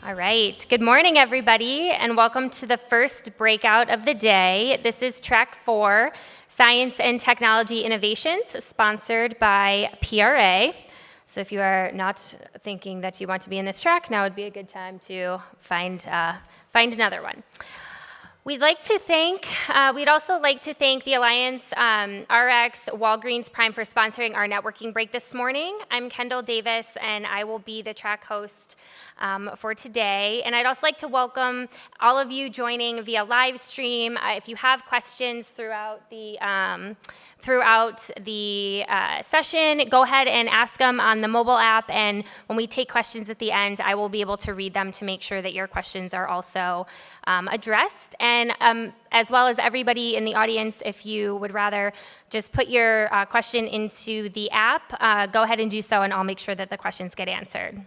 All right. Good morning, everybody, and welcome to the first breakout of the day. This is Track 4, Science and Technology Innovations, sponsored by PRA. So if you are not thinking that you want to be in this track, now would be a good time to find another one. We'd also like to thank the Alliance RX Walgreens Prime for sponsoring our networking break this morning. I'm Kendall Davis, and I will be the track host for today. And I'd also like to welcome all of you joining via live stream. If you have questions throughout the session, go ahead and ask them on the mobile app. And when we take questions at the end, I will be able to read them to make sure that your questions are also addressed. And as well as everybody in the audience, if you would rather just put your question into the app, go ahead and do so, and I'll make sure that the questions get answered.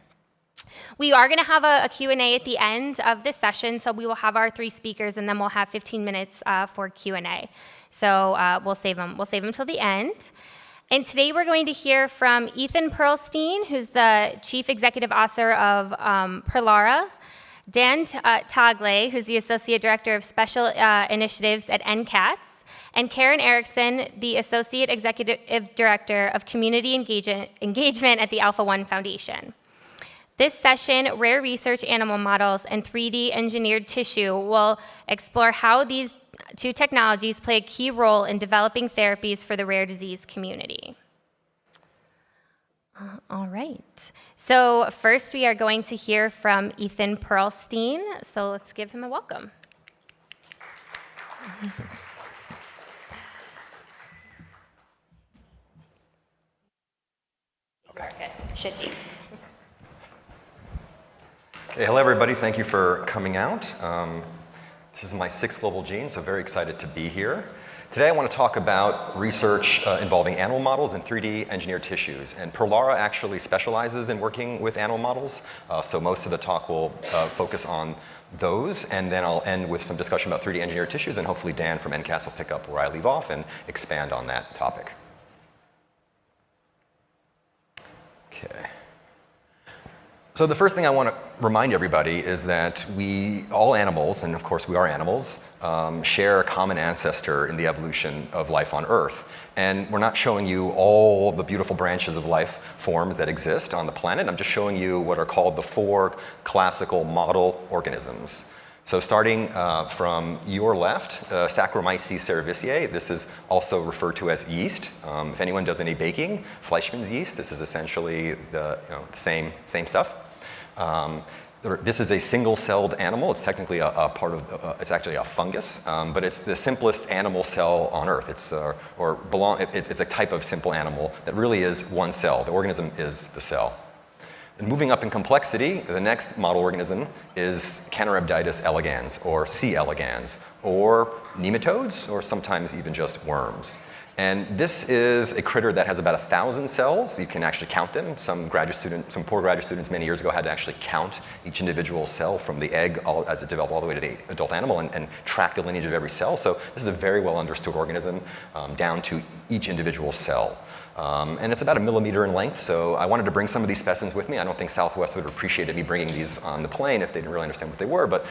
We are going to have a Q&A at the end of this session, so we will have our three speakers, and then we'll have 15 minutes for Q&A. So we'll save them till the end. And today we're going to hear from Ethan Perlstein, who's the Chief Executive Officer of Perlara, Dan Tagle, who's the Associate Director of Special Initiatives at NCATS, and Karen Erickson, the Associate Executive Director of Community Engagement at the Alpha-1 Foundation. This session, Rare Research Animal Models and 3D Engineered Tissue, will explore how these two technologies play a key role in developing therapies for the rare disease community. All right. So first, we are going to hear from Ethan Perlstein. So let's give him a welcome. Okay. Should be. Hey, hello, everybody. Thank you for coming out. This is my 6th Global Gene, so very excited to be here. Today, I want to talk about research involving animal models and 3D engineered tissues. And Perlara actually specializes in working with animal models, so most of the talk will focus on those, and then I'll end with some discussion about 3D engineered tissues, and hopefully Dan from NCATS will pick up where I leave off and expand on that topic. Okay. So the first thing I want to remind everybody is that all animals, and of course we are animals, share a common ancestor in the evolution of life on Earth. And we're not showing you all the beautiful branches of life forms that exist on the planet. I'm just showing you what are called the 4 classical model organisms. So starting from your left, Saccharomyces cerevisiae, this is also referred to as yeast. If anyone does any baking, Fleischmann's yeast, this is essentially the same stuff. This is a single-celled animal. It's technically it's actually a fungus, but it's the simplest animal cell on Earth. It's a type of simple animal that really is one cell. The organism is the cell. And moving up in complexity, the next model organism is Caenorhabditis elegans, or C. elegans, or nematodes, or sometimes even just worms. And this is a critter that has about 1,000 cells. You can actually count them. Some poor graduate students many years ago had to actually count each individual cell from the egg as it developed all the way to the adult animal and track the lineage of every cell. So this is a very well understood organism down to each individual cell. And it's about 1 millimeter in length, so I wanted to bring some of these specimens with me. I don't think Southwest would have appreciated me bringing these on the plane if they didn't really understand what they were, but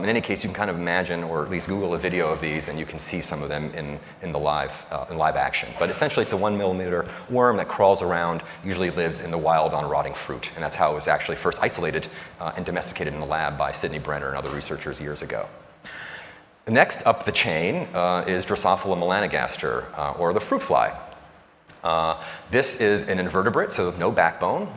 in any case, you can kind of imagine, or at least Google a video of these, and you can see some of them in live action. But essentially, it's a 1 millimeter worm that crawls around, usually lives in the wild on rotting fruit, and that's how it was actually first isolated and domesticated in the lab by Sidney Brenner and other researchers years ago. Next up the chain is Drosophila melanogaster, or the fruit fly. This is an invertebrate, so no backbone,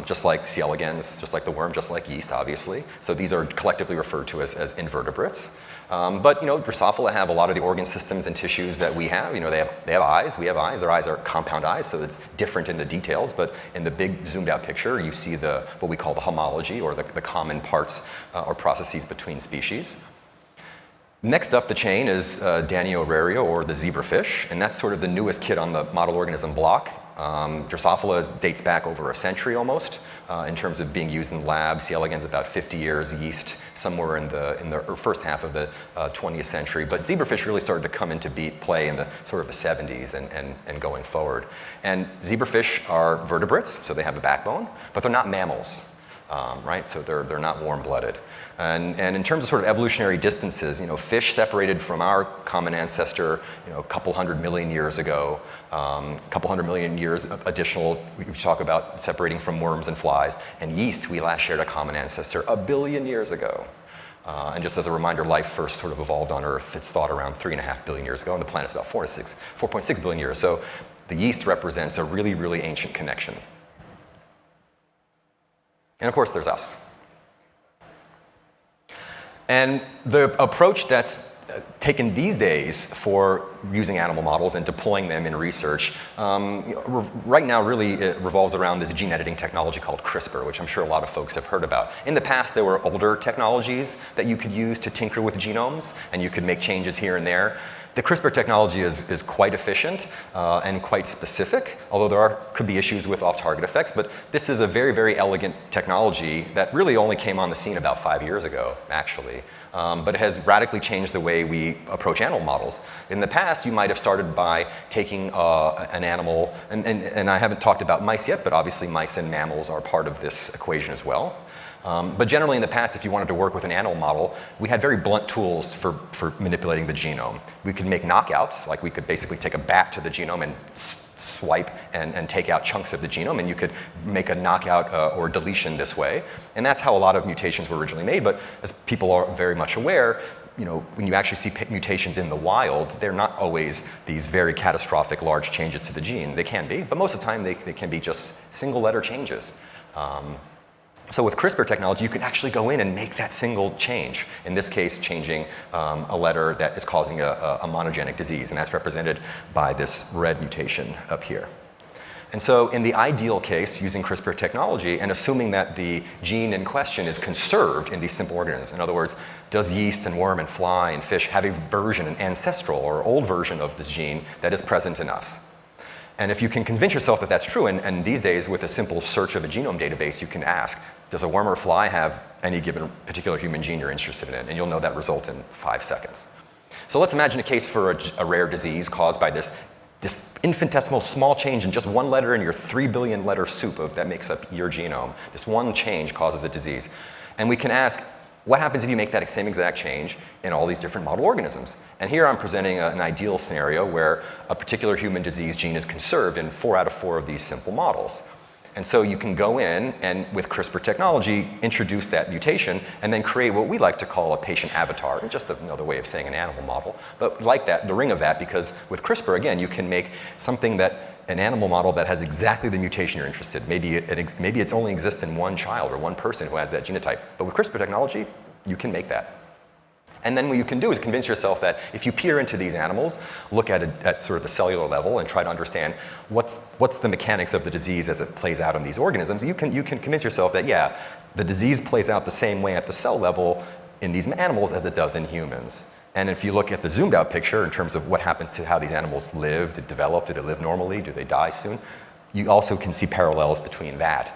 just like C. elegans, just like the worm, just like yeast, obviously. So these are collectively referred to as invertebrates. But Drosophila have a lot of the organ systems and tissues that we have. They have eyes. We have eyes. Their eyes are compound eyes, so it's different in the details. But in the big zoomed-out picture, you see what we call the homology, or the common parts or processes between species. Next up the chain is Danio orario, or the zebrafish, and that's sort of the newest kid on the model organism block. Drosophila dates back over a century almost in terms of being used in the lab. C. elegans about 50 years, yeast somewhere in the first half of the 20th century. But zebrafish really started to come into play in the sort of the 70s and going forward. And zebrafish are vertebrates, so they have a backbone, but they're not mammals. right? So they're not warm-blooded. And in terms of sort of evolutionary distances, fish separated from our common ancestor, a couple 100 million years ago, a couple 100 million years additional, we talk about separating from worms and flies, and yeast, we last shared a common ancestor 1 billion years ago. And just as a reminder, life first sort of evolved on Earth, it's thought around 3.5 billion years ago, and the planet's about 4.6 billion years. So the yeast represents a really, really ancient connection. And of course, there's us. And the approach that's taken these days for using animal models and deploying them in research, right now really it revolves around this gene editing technology called CRISPR, which I'm sure a lot of folks have heard about. In the past, there were older technologies that you could use to tinker with genomes, and you could make changes here and there. The CRISPR technology is quite efficient and quite specific, although there could be issues with off-target effects, but this is a very, very elegant technology that really only came on the scene about 5 years ago, actually. But it has radically changed the way we approach animal models. In the past, you might have started by taking an animal, and I haven't talked about mice yet, but obviously mice and mammals are part of this equation as well. But generally in the past, if you wanted to work with an animal model, we had very blunt tools for manipulating the genome. We could make knockouts, like we could basically take a bat to the genome and swipe and take out chunks of the genome, and you could make a knockout or deletion this way. And that's how a lot of mutations were originally made, but as people are very much aware, when you actually see mutations in the wild, they're not always these very catastrophic large changes to the gene. They can be, but most of the time they can be just single letter changes. So with CRISPR technology, you can actually go in and make that single change. In this case, changing a letter that is causing a monogenic disease, and that's represented by this red mutation up here. And so in the ideal case, using CRISPR technology and assuming that the gene in question is conserved in these simple organisms, in other words, does yeast and worm and fly and fish have a version, an ancestral or old version of this gene that is present in us? And if you can convince yourself that that's true, and these days with a simple search of a genome database, you can ask, does a worm or fly have any given particular human gene you're interested in? And you'll know that result in 5 seconds. So let's imagine a case for a rare disease caused by this infinitesimal small change in just one letter in your 3 billion letter soup that makes up your genome. This one change causes a disease. And we can ask, what happens if you make that same exact change in all these different model organisms? And here I'm presenting an ideal scenario where a particular human disease gene is conserved in 4 out of 4 of these simple models. And so you can go in and with CRISPR technology, introduce that mutation and then create what we like to call a patient avatar, just another way of saying an animal model, but like that, the ring of that, because with CRISPR, again, you can make something an animal model that has exactly the mutation you're interested in. Maybe it's only exists in one child or one person who has that genotype. But with CRISPR technology, you can make that. And then what you can do is convince yourself that if you peer into these animals, look at it at sort of the cellular level and try to understand what's the mechanics of the disease as it plays out in these organisms, you can convince yourself that, yeah, the disease plays out the same way at the cell level in these animals as it does in humans. And if you look at the zoomed out picture in terms of what happens to how these animals live, develop, do they live normally, do they die soon, you also can see parallels between that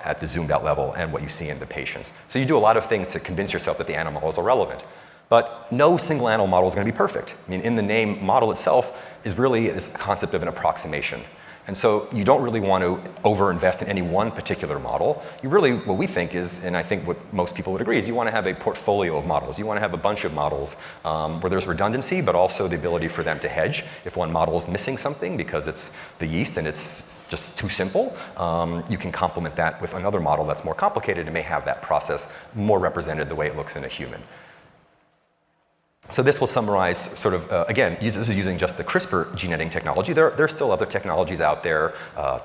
at the zoomed out level and what you see in the patients. So you do a lot of things to convince yourself that the animal models are relevant. But no single animal model is going to be perfect. I mean, in the name model itself is really this concept of an approximation. And so you don't really want to overinvest in any one particular model. You really, what we think is, and I think what most people would agree, is you want to have a portfolio of models. You want to have a bunch of models where there's redundancy, but also the ability for them to hedge. If one model is missing something because it's the yeast and it's just too simple, you can complement that with another model that's more complicated and may have that process more represented the way it looks in a human. So this will summarize sort of, again, this is using just the CRISPR gene editing technology. There's still other technologies out there.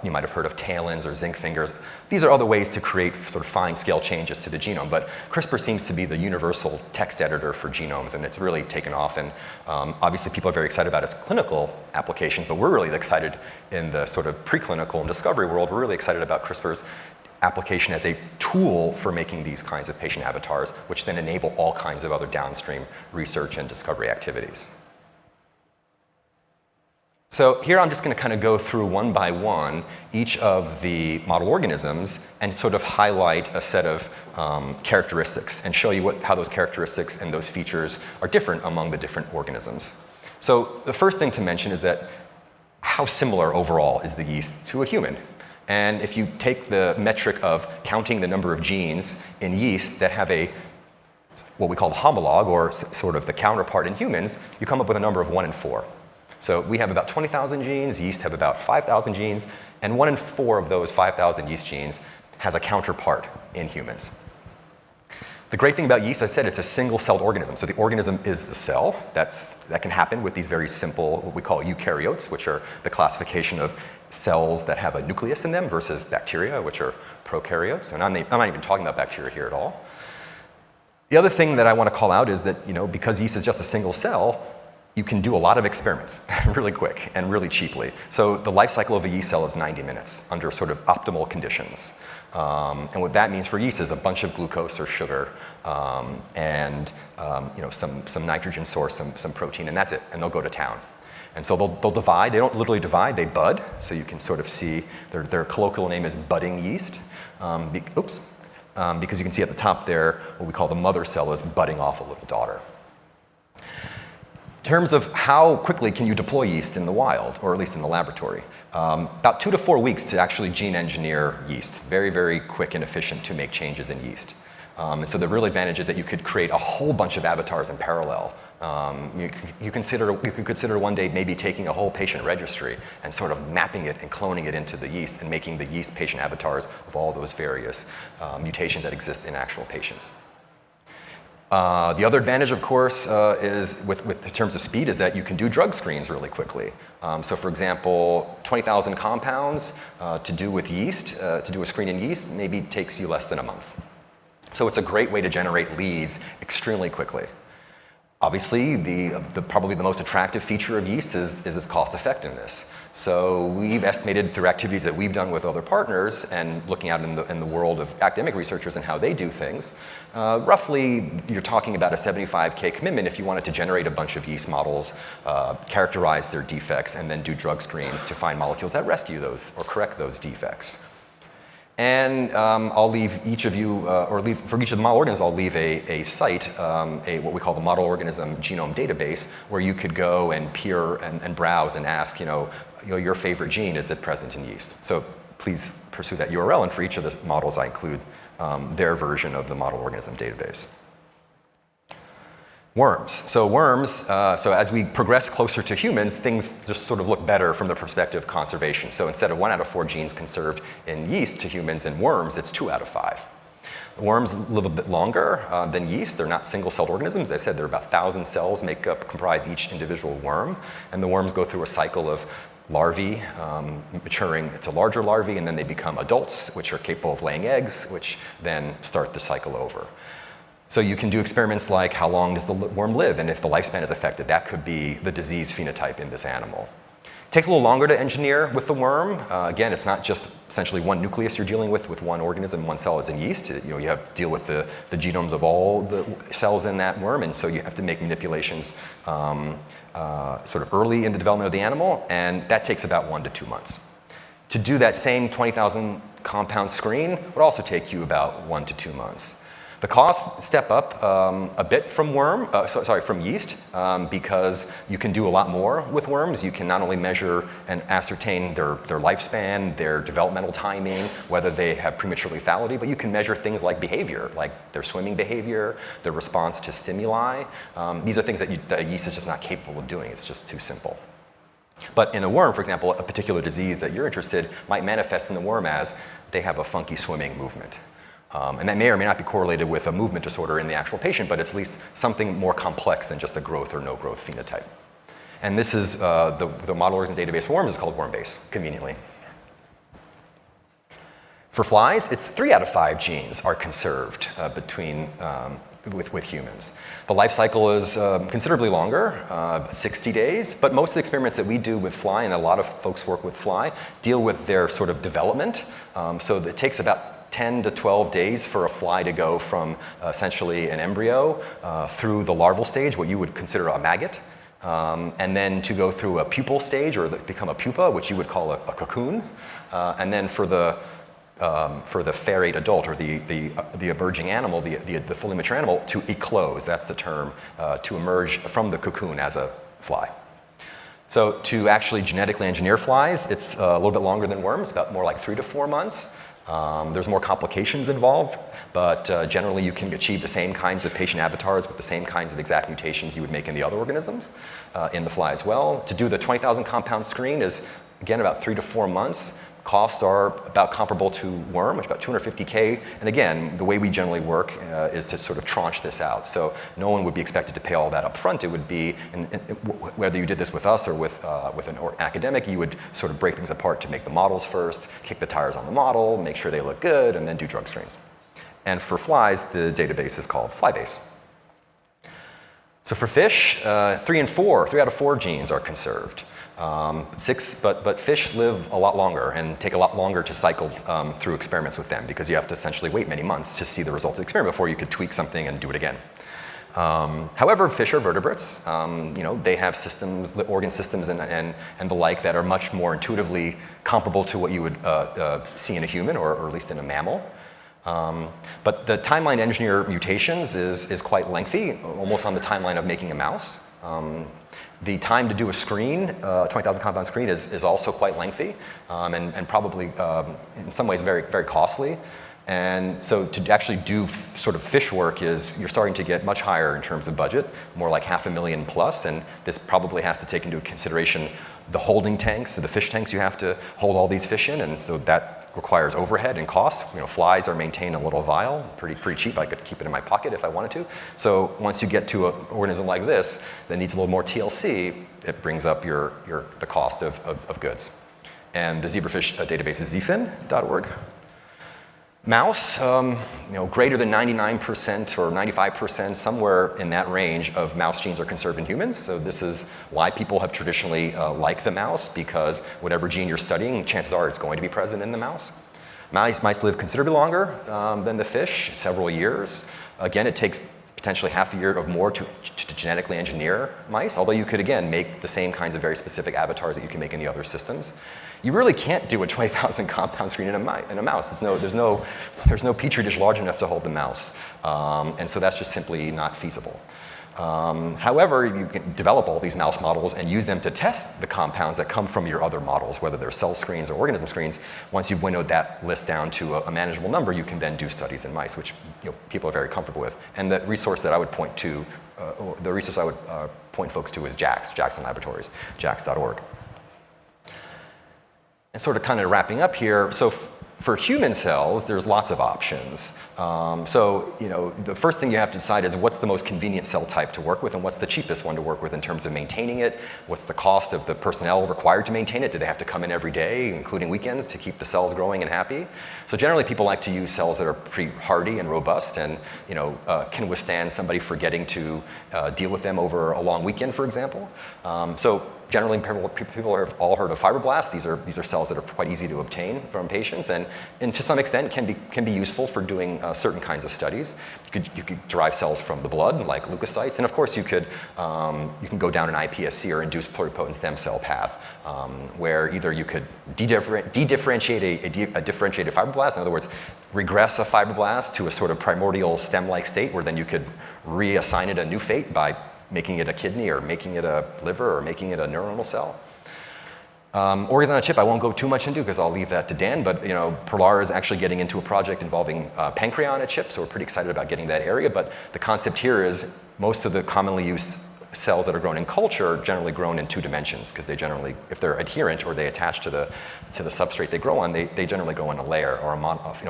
You might have heard of TALENs or zinc fingers. These are other ways to create sort of fine scale changes to the genome, but CRISPR seems to be the universal text editor for genomes, and it's really taken off. And obviously people are very excited about its clinical applications, but we're really excited in the sort of preclinical and discovery world. We're really excited about CRISPR's application as a tool for making these kinds of patient avatars, which then enable all kinds of other downstream research and discovery activities. So here I'm just going to kind of go through one by one each of the model organisms and sort of highlight a set of characteristics and show you how those characteristics and those features are different among the different organisms. So the first thing to mention is that how similar overall is the yeast to a human? And if you take the metric of counting the number of genes in yeast that have what we call the homolog, or sort of the counterpart in humans, you come up with a number of 1 in 4. So we have about 20,000 genes, yeast have about 5,000 genes, and 1 in 4 of those 5,000 yeast genes has a counterpart in humans. The great thing about yeast, as I said, it's a single-celled organism. So the organism is the cell. That can happen with these very simple, what we call eukaryotes, which are the classification of cells that have a nucleus in them versus bacteria, which are prokaryotes. And I'm not even talking about bacteria here at all. The other thing that I want to call out is that, because yeast is just a single cell, you can do a lot of experiments really quick and really cheaply. So the life cycle of a yeast cell is 90 minutes under sort of optimal conditions. And what that means for yeast is a bunch of glucose or sugar and some nitrogen source, some protein, and that's it. And they'll go to town. And so they'll divide. They don't literally divide, they bud. So you can sort of see their colloquial name is budding yeast. Because you can see at the top there, what we call the mother cell is budding off a little daughter. In terms of how quickly can you deploy yeast in the wild, or at least in the laboratory, about 2 to 4 weeks to actually gene engineer yeast. Very, very quick and efficient to make changes in yeast. And so the real advantage is that you could create a whole bunch of avatars in parallel. You could consider one day maybe taking a whole patient registry and sort of mapping it and cloning it into the yeast and making the yeast patient avatars of all those various mutations that exist in actual patients. The other advantage, of course, is in terms of speed, is that you can do drug screens really quickly. So for example, 20,000 compounds to do with yeast, to do a screen in yeast, maybe takes you less than a month. So it's a great way to generate leads extremely quickly. Obviously, probably the most attractive feature of yeast is its cost effectiveness. So we've estimated through activities that we've done with other partners and looking out in the world of academic researchers and how they do things, roughly you're talking about a $75K commitment if you wanted to generate a bunch of yeast models, characterize their defects, and then do drug screens to find molecules that rescue those or correct those defects. And I'll leave each of you, for each of the model organisms, I'll leave a site, what we call the Model Organism Genome Database, where you could go and peer and browse and ask, your favorite gene, is it present in yeast? So please pursue that URL, and for each of the models, I include their version of the Model Organism Database. Worms. So worms, so as we progress closer to humans, things just sort of look better from the perspective of conservation. So instead of 1 out of 4 genes conserved in yeast to humans, in worms, it's 2 out of 5. Worms live a bit longer than yeast. They're not single-celled organisms. As I said, there are about 1,000 cells comprise each individual worm. And the worms go through a cycle of larvae maturing to larger larvae, and then they become adults, which are capable of laying eggs, which then start the cycle over. So you can do experiments like how long does the worm live, and if the lifespan is affected, that could be the disease phenotype in this animal. It takes a little longer to engineer with the worm. Again, it's not just essentially one nucleus you're dealing with one organism, one cell as in yeast. You have to deal with the genomes of all the cells in that worm, and so you have to make manipulations sort of early in the development of the animal, and that takes about 1 to 2 months. To do that same 20,000 compound screen would also take you about 1 to 2 months. The costs step up a bit from from yeast because you can do a lot more with worms. You can not only measure and ascertain their lifespan, their developmental timing, whether they have premature lethality, but you can measure things like behavior, like their swimming behavior, their response to stimuli. These are things that yeast is just not capable of doing. It's just too simple. But in a worm, for example, a particular disease that you're interested might manifest in the worm as they have a funky swimming movement. And that may or may not be correlated with a movement disorder in the actual patient, but it's at least something more complex than just a growth or no growth phenotype. And this is the model organism database worms is called Wormbase, conveniently. For flies, it's 3 out of 5 genes are conserved with humans. The life cycle is considerably longer, 60 days, but most of the experiments that we do with fly, and a lot of folks work with fly, deal with their sort of development. So it takes about 10 to 12 days for a fly to go from essentially an embryo through the larval stage, what you would consider a maggot, and then to go through a pupal stage or become a pupa, which you would call a cocoon, and then for the ferrate adult or the emerging animal, the fully mature animal, to eclose, that's the term, to emerge from the cocoon as a fly. So to actually genetically engineer flies, it's a little bit longer than worms, about more like 3 to 4 months. There's more complications involved, but generally you can achieve the same kinds of patient avatars with the same kinds of exact mutations you would make in the other organisms in the fly as well. To do the 20,000 compound screen is, again, about 3 to 4 months. Costs are about comparable to worm, which is about $250K. And again, the way we generally work is to sort of tranche this out. So no one would be expected to pay all that up front. It would be, whether you did this with us or with an academic, you would sort of break things apart to make the models first, kick the tires on the model, make sure they look good, and then do drug screens. And for flies, the database is called FlyBase. So for fish, 3 out of 4 genes are conserved. 6, but fish live a lot longer and take a lot longer to cycle through experiments with them because you have to essentially wait many months to see the result of the experiment before you could tweak something and do it again. However, fish are vertebrates. They have systems, organ systems and the like that are much more intuitively comparable to what you would see in a human or at least in a mammal. But the timeline to engineer mutations is quite lengthy, almost on the timeline of making a mouse. The time to do a screen, 20,000 compound screen, is also quite lengthy and probably in some ways very, very costly. And so to actually do sort of fish work you're starting to get much higher in terms of budget, more like $500,000 plus, and this probably has to take into consideration the holding tanks, so the fish tanks you have to hold all these fish in, and so that requires overhead and cost. Flies are maintained in a little vial, pretty cheap. I could keep it in my pocket if I wanted to. So once you get to an organism like this that needs a little more TLC, it brings up the cost of goods. And the zebrafish database is zfin.org. Mouse, greater than 99% or 95%, somewhere in that range of mouse genes are conserved in humans. So this is why people have traditionally liked the mouse, because whatever gene you're studying, chances are it's going to be present in the mouse. Mice live considerably longer than the fish, several years. Again, it takes potentially half a year or more to genetically engineer mice, although you could, again, make the same kinds of very specific avatars that you can make in the other systems. You really can't do a 20,000 compound screen in a mouse. There's no petri dish large enough to hold the mouse, and so that's just simply not feasible. However, you can develop all these mouse models and use them to test the compounds that come from your other models, whether they're cell screens or organism screens. Once you've winnowed that list down to a manageable number, you can then do studies in mice, which people are very comfortable with. And the resource that I would point to, point folks to is JAX, Jackson Laboratories, jax.org. And sort of kind of wrapping up here, so for human cells, there's lots of options. The first thing you have to decide is what's the most convenient cell type to work with and what's the cheapest one to work with in terms of maintaining it. What's the cost of the personnel required to maintain it? Do they have to come in every day, including weekends, to keep the cells growing and happy? So generally people like to use cells that are pretty hardy and robust and can withstand somebody forgetting to deal with them over a long weekend, for example. Generally, people have all heard of fibroblasts. These are cells that are quite easy to obtain from patients, and to some extent can be useful for doing certain kinds of studies. You could derive cells from the blood, like leukocytes, and of course you can go down an iPSC or induced pluripotent stem cell path, where either you could de-differentiate a differentiated fibroblast, in other words, regress a fibroblast to a sort of primordial stem-like state, where then you could reassign it a new fate by making it a kidney or making it a liver or making it a neuronal cell. Organs on a chip I won't go too much into because I'll leave that to Dan, but Perlara is actually getting into a project involving pancreas on a chip, so we're pretty excited about getting that area. But the concept here is most of the commonly used cells that are grown in culture are generally grown in 2 dimensions, because they generally, if they're adherent or they attach to the substrate they grow on, they generally grow in a layer or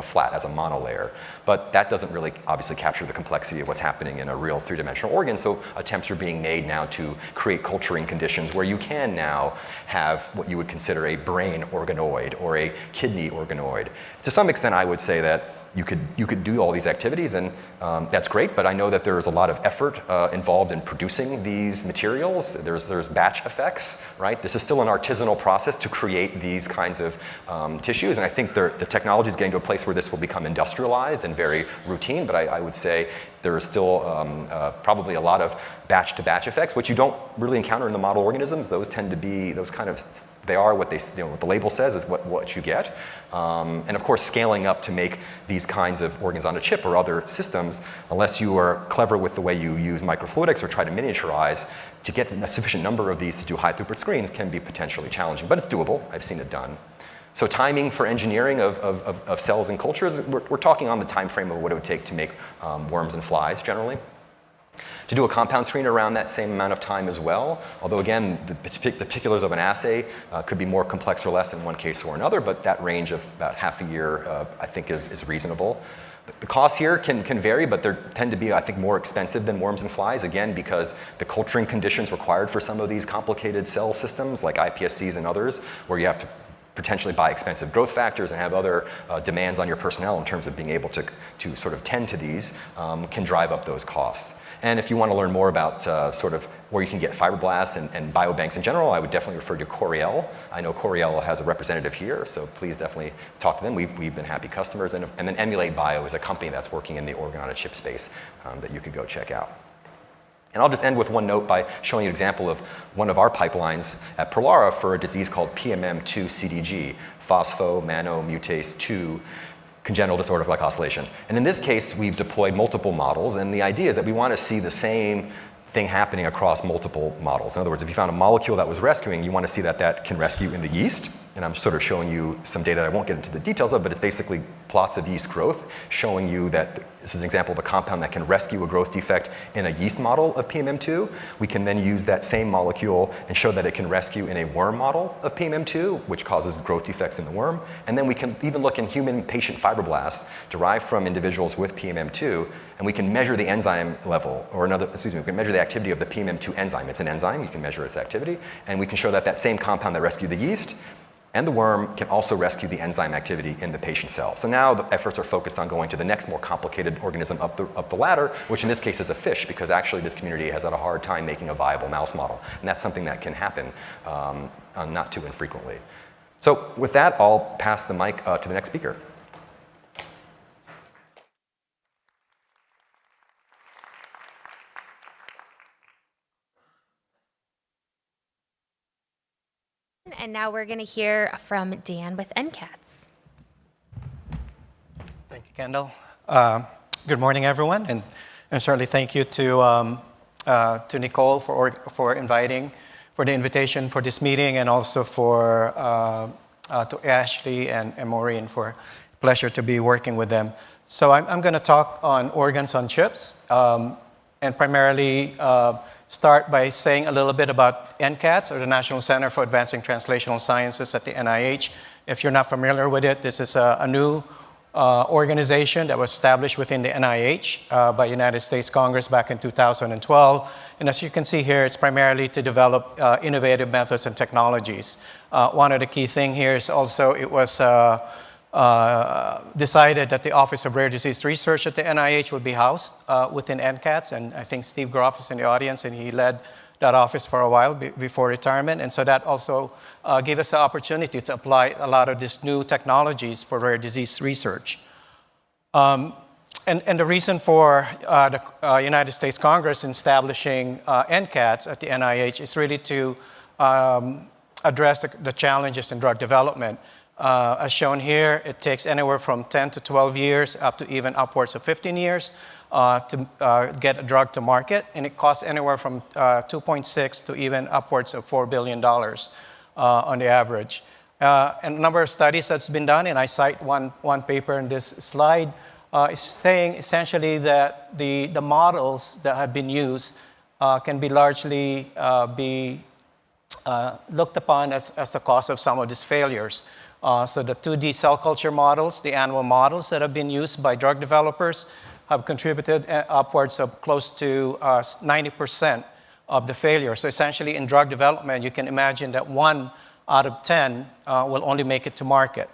flat as a monolayer. But that doesn't really obviously capture the complexity of what's happening in a real 3-dimensional organ, so attempts are being made now to create culturing conditions where you can now have what you would consider a brain organoid or a kidney organoid. To some extent, I would say that you could do all these activities, and that's great, but I know that there's a lot of effort involved in producing these materials. There's batch effects, right? This is still an artisanal process to create these kinds of tissues, and I think the technology is getting to a place where this will become industrialized and very routine, but I would say There is still probably a lot of batch-to-batch effects, which you don't really encounter in the model organisms. Those tend to be, they are what what the label says is what you get. And of course, scaling up to make these kinds of organs on a chip or other systems, unless you are clever with the way you use microfluidics or try to miniaturize, to get a sufficient number of these to do high throughput screens can be potentially challenging, but it's doable. I've seen it done. So timing for engineering of cells and cultures, we're talking on the time frame of what it would take to make worms and flies generally. To do a compound screen around that same amount of time as well, although again, the particulars of an assay could be more complex or less in one case or another, but that range of about half a year I think is reasonable. The costs here can vary, but they tend to be, I think, more expensive than worms and flies, again, because the culturing conditions required for some of these complicated cell systems, like iPSCs and others, where you have to potentially buy expensive growth factors and have other demands on your personnel in terms of being able to sort of tend to these, can drive up those costs. And if you want to learn more about sort of where you can get fibroblasts and biobanks in general, I would definitely refer to Coriell. I know Coriell has a representative here, so please definitely talk to them. We've been happy customers. And then Emulate Bio is a company that's working in the organ on a chip space that you could go check out. And I'll just end with one note by showing you an example of one of our pipelines at Perlara for a disease called PMM2-CDG, phospho-mannose-mutase 2, congenital disorder of glycosylation. And in this case, we've deployed multiple models, and the idea is that we want to see the same thing happening across multiple models. In other words, if you found a molecule that was rescuing, you want to see that that can rescue in the yeast. And I'm sort of showing you some data that I won't get into the details of, but it's basically plots of yeast growth showing you that this is an example of a compound that can rescue a growth defect in a yeast model of PMM2. We can then use that same molecule and show that it can rescue in a worm model of PMM2, which causes growth defects in the worm. And then we can even look in human patient fibroblasts derived from individuals with PMM2, and we can measure the enzyme level, we can measure the activity of the PMM2 enzyme. It's an enzyme, you can measure its activity, and we can show that that same compound that rescued the yeast and the worm can also rescue the enzyme activity in the patient cell. So now the efforts are focused on going to the next more complicated organism up the ladder, which in this case is a fish, because actually this community has had a hard time making a viable mouse model. And that's something that can happen not too infrequently. So with that, I'll pass the mic to the next speaker. And now we're going to hear from Dan with NCATS. Thank you, Kendall. Good morning, everyone, and certainly thank you to Nicole for the invitation for this meeting, and also to Ashley and Maureen for pleasure to be working with them. So I'm going to talk on organs on chips, and primarily start by saying a little bit about NCATS, or the National Center for Advancing Translational Sciences at the NIH. If you're not familiar with it, this is a new organization that was established within the NIH by United States Congress back in 2012. And as you can see here, it's primarily to develop innovative methods and technologies. One of the key things here is also it was decided that the Office of Rare Disease Research at the NIH would be housed within NCATS, and I think Steve Groff is in the audience, and he led that office for a while before retirement, and so that also gave us the opportunity to apply a lot of these new technologies for rare disease research. And the reason for the United States Congress in establishing NCATS at the NIH is really to address the challenges in drug development. As shown here, it takes anywhere from 10 to 12 years up to even upwards of 15 years to get a drug to market, and it costs anywhere from 2.6 to even upwards of $4 billion on the average. And a number of studies that's been done, and I cite one paper in this slide, is saying essentially that the models that have been used can be largely looked upon as the cause of some of these failures. So the 2D cell culture models, the animal models that have been used by drug developers, have contributed upwards of close to 90% of the failure. So essentially in drug development, you can imagine that 1 out of 10 will only make it to market.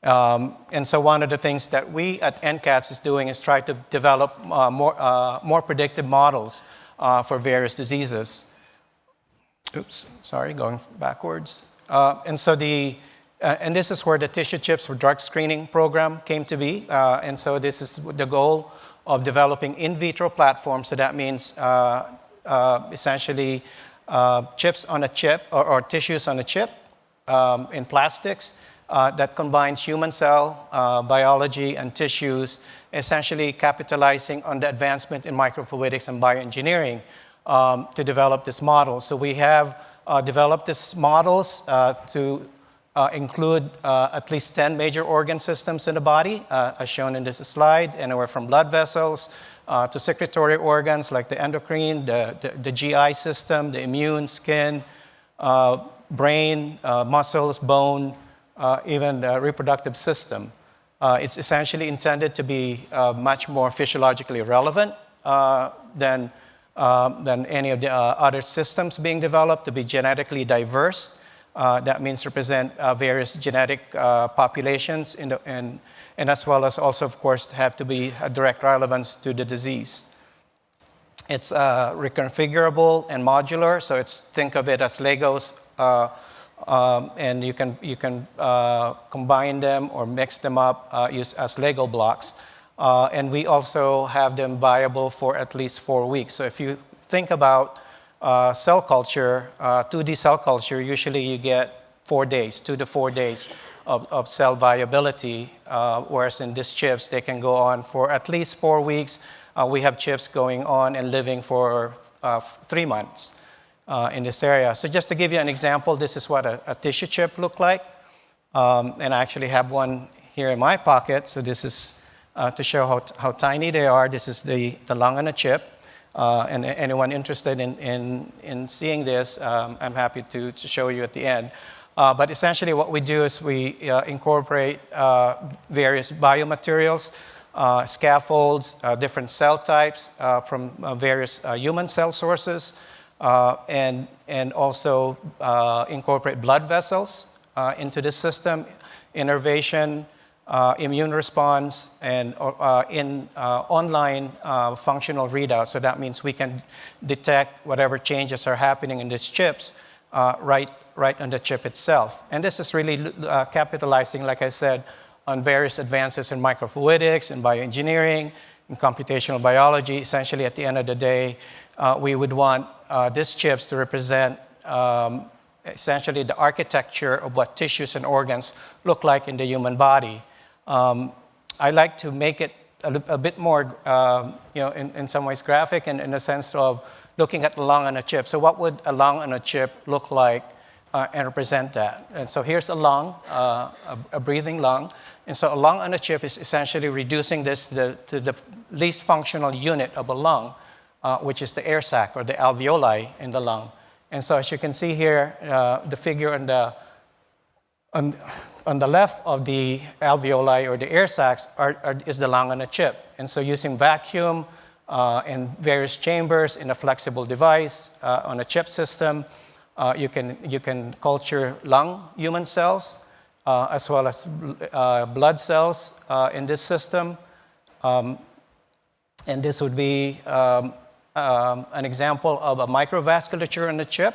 And so one of the things that we at NCATS is doing is try to develop more predictive models for various diseases. Oops, sorry, going backwards. And this is where the tissue chips for drug screening program came to be. And so this is the goal of developing in vitro platforms. So that means essentially chips on a chip or tissues on a chip in plastics that combines human cell biology and tissues, essentially capitalizing on the advancement in microfluidics and bioengineering to develop this model. So we have developed these models to include at least 10 major organ systems in the body, as shown in this slide, anywhere from blood vessels to secretory organs like the endocrine, the GI system, the immune, skin, brain, muscles, bone, even the reproductive system. It's essentially intended to be much more physiologically relevant than any of the other systems being developed, to be genetically diverse. That means represent various genetic populations and as well as also, of course, have to be a direct relevance to the disease. It's reconfigurable and modular, so think of it as Legos, and you can combine them or mix them up as Lego blocks. And we also have them viable for at least 4 weeks. So if you think about cell culture, 2D cell culture, usually you get 4 days, 2 to 4 days of cell viability, whereas in these chips, they can go on for at least 4 weeks. We have chips going on and living for 3 months in this area. So just to give you an example, this is what a tissue chip looked like. And I actually have one here in my pocket. So this is to show how tiny they are. This is the lung on a chip. And anyone interested in seeing this, I'm happy to show you at the end. But essentially what we do is we incorporate various biomaterials, scaffolds, different cell types from various human cell sources, and also incorporate blood vessels into this system, innervation, immune response, and online functional readout. So that means we can detect whatever changes are happening in these chips right on the chip itself. And this is really capitalizing, like I said, on various advances in microfluidics and bioengineering and computational biology. Essentially, at the end of the day, we would want these chips to represent essentially the architecture of what tissues and organs look like in the human body. I like to make it a bit more, in some ways graphic, and in the sense of looking at the lung on a chip. So what would a lung on a chip look like and represent that? And so here's a lung, a breathing lung. And so a lung on a chip is essentially reducing this to the least functional unit of a lung, which is the air sac or the alveoli in the lung. And so as you can see here, the figure on the left of the alveoli or the air sacs is the lung on a chip. And so using vacuum and various chambers in a flexible device on a chip system, you can culture lung human cells as well as blood cells in this system. And this would be an example of a microvasculature in the chip.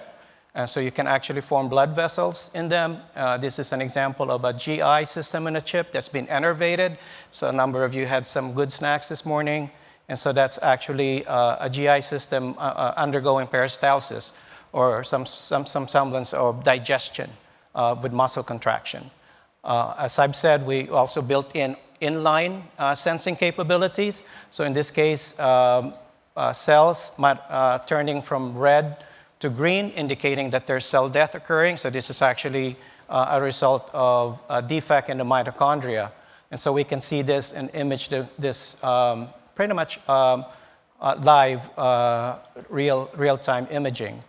So you can actually form blood vessels in them. This is an example of a GI system in a chip that's been innervated. So a number of you had some good snacks this morning. And so that's actually a GI system undergoing peristalsis, or some semblance of digestion with muscle contraction. As I've said, we also built in inline sensing capabilities. So in this case, cells turning from red to green, indicating that there's cell death occurring. So this is actually a result of a defect in the mitochondria. And so we can see this and image this pretty much live, real-time imaging.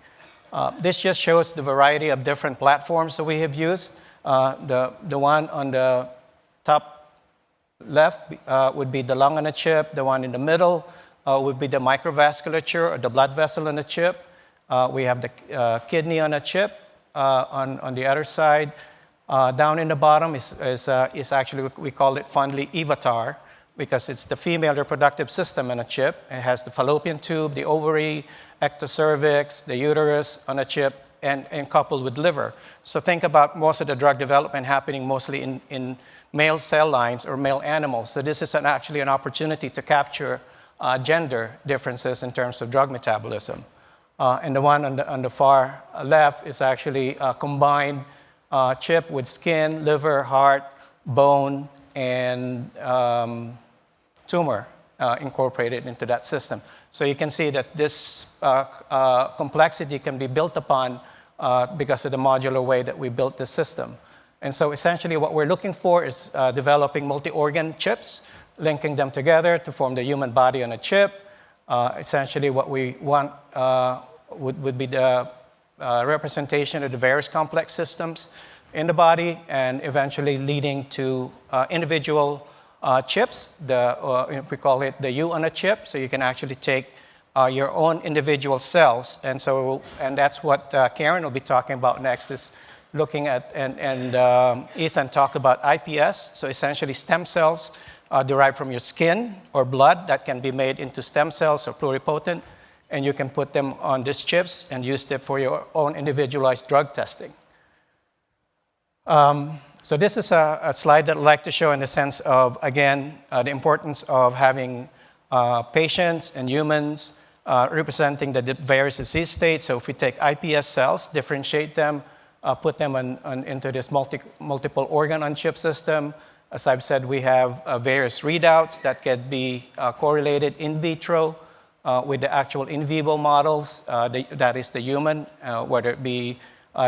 This just shows the variety of different platforms that we have used. The one on the top left would be the lung on a chip. The one in the middle would be the microvasculature or the blood vessel on a chip. We have the kidney on a chip on the other side. Down in the bottom is actually, we call it fondly Evatar, because it's the female reproductive system on a chip. It has the fallopian tube, the ovary, ectocervix, the uterus on a chip, and coupled with liver. So think about most of the drug development happening mostly in male cell lines or male animals. So this is actually an opportunity to capture gender differences in terms of drug metabolism. And the one on the far left is actually a combined chip with skin, liver, heart, bone, and tumor incorporated into that system. So you can see that this complexity can be built upon because of the modular way that we built the system. And so essentially what we're looking for is developing multi-organ chips, linking them together to form the human body on a chip. Essentially what we want would be the representation of the various complex systems in the body, and eventually leading to individual chips. We call it the U on a chip, so you can actually take your own individual cells. And that's what Karen will be talking about next, is looking at, and Ethan talked about iPS, so essentially stem cells derived from your skin or blood that can be made into stem cells or pluripotent, and you can put them on these chips and use them for your own individualized drug testing. So this is a slide that I'd like to show in the sense of, again, the importance of having patients and humans representing the various disease states. So if we take iPS cells, differentiate them, put them into this multiple organ on chip system. As I've said, we have various readouts that can be correlated in vitro with the actual in vivo models, that is the human, whether it be